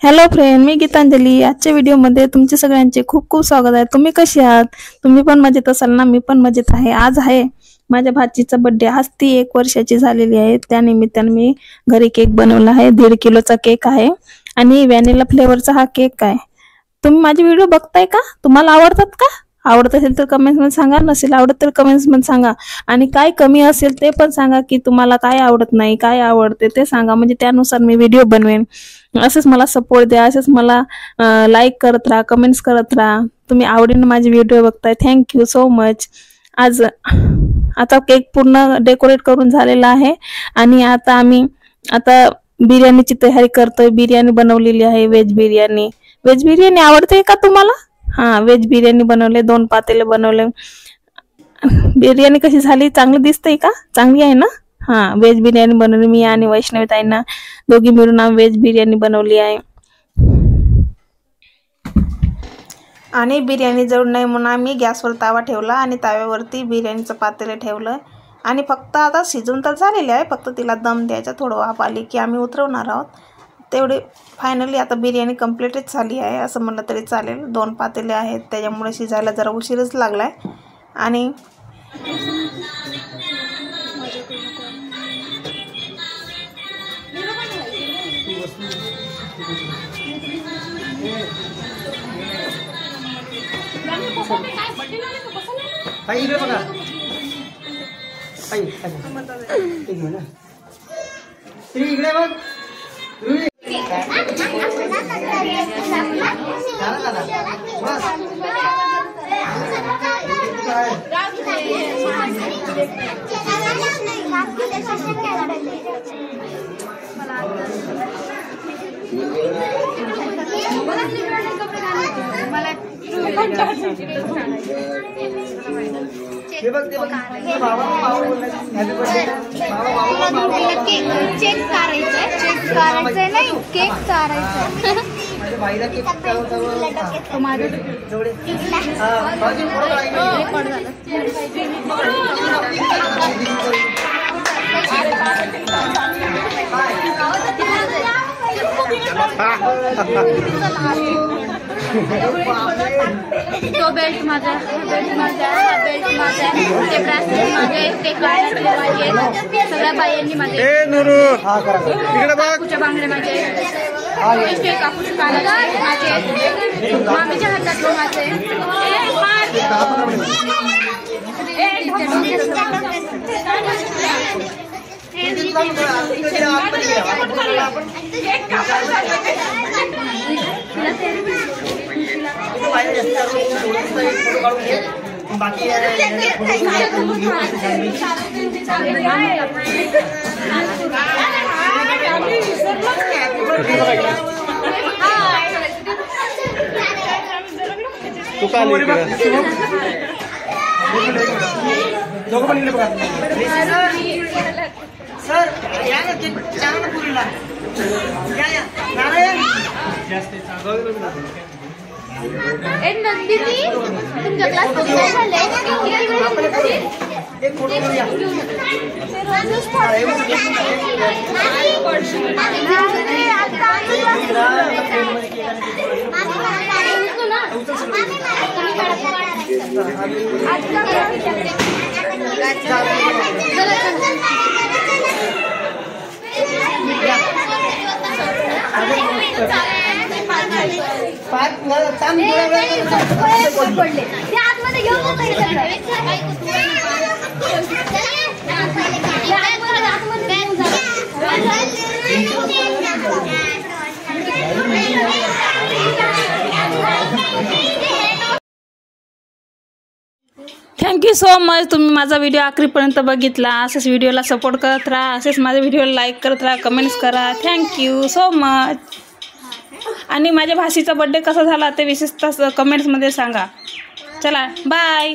Hello friend, मी गीतांजली। आजच्या व्हिडिओमध्ये तुमचे सगळ्यांचे खूप खूप स्वागत आहे। तुम्ही कसे आहात? तुम्ही पण मजेत असाल ना? मी पण मजेत आहे। आज आहे माझ्या भाचीचा बर्थडे। आज ती 1 वर्षाची झालेली आहे। त्या निमित्ताने मी घरी केक बनवला आहे। 1.5 किलोचा केक आहे आणि व्हॅनिला फ्लेवरचा हा केक आहे। तुम्ही माझे व्हिडिओ बघताय का? तुम्हाला आवडतात का? आवडत असेल तर कमेंट्स मध्ये सांगा, नसेल आवडत तर कमेंट्स मध्ये सांगा आणि काय कमी असेल ते पण सांगा की तुम्हाला काय आवडत नाही, काय आवडते ते सांगा, म्हणजे त्यानुसार मी व्हिडिओ बनवेन। असंच मला सपोर्ट द्या, असंच मला लाईक करत राहा, कमेंट्स करत राहा। तुम्ही आवडीने माझे व्हिडिओ बघताय, थँक्यू सो मच। आज आता केक पूर्ण डेकोरेट करून झालेला आहे आणि आता बिर्याणीची तयारी करतोय। बिर्याणी बनवलेली आहे, व्हेज बिर्याणी। व्हेज बिर्याणी आवडते का तुम्हाला? हा, व्हेज बिर्याणी बनवले, 2 पातेले बनवले। बिर्याणी कशी झाली? चांगली दिसते का? चांगली आहे ना? हा, व्हेज बिर्याणी बनवली मी आणि वैष्णवी ताईंना दोघी मिळून व्हेज बिर्याणी बनवली आहे। आणि बिर्याणी जळू नये म्हणून आम्ही गॅसवर तावा ठेवला आणि ताव्यावरती बिर्याणीचं पातेले ठेवलं आणि फक्त आता शिजून तर झालेली आहे, फक्त तिला दम द्यायचा। थोडं वाफ आली की आम्ही उतरवणार आहोत। तेवढे फायनली आता बिर्याणी कंप्लीटच झाली आहे असं म्हणलं तरी चालेल। 2 पातेले आहेत त्याच्यामुळे शिजायला जरा उशीरच लागलाय। आणि इकडे बघा, इकडे बघ। चेक करायचंय नाही, केक चारायचा। तो बेल्ट माझा, बेल्ट माझा, बेल्ट माझा, ते ब्रेसलेट माझे, ते कानातले माझे, सगळ्या बायांनी माझे, काकूच्या बांगड्या माझे, काकूच्या कानातले माझे, मामीच्या हातातले माझे, सर या ना, ते चार पुरीला या नारायण दीदी तुमच्या क्लासमध्ये काय झालंय? एक फोटो करूया। Thank you so much. तुम्ही माझा व्हिडिओ आखरीपर्यंत बघितला। असेच व्हिडिओला सपोर्ट करत राहा, असेच माझ्या व्हिडिओला लाईक करत राहा, कमेंट्स करा। Thank you so much. आणि माझ्या भाषेचा बर्थडे कसा झाला ते विशेषतः कमेंट्समध्ये सांगा। चला, बाय।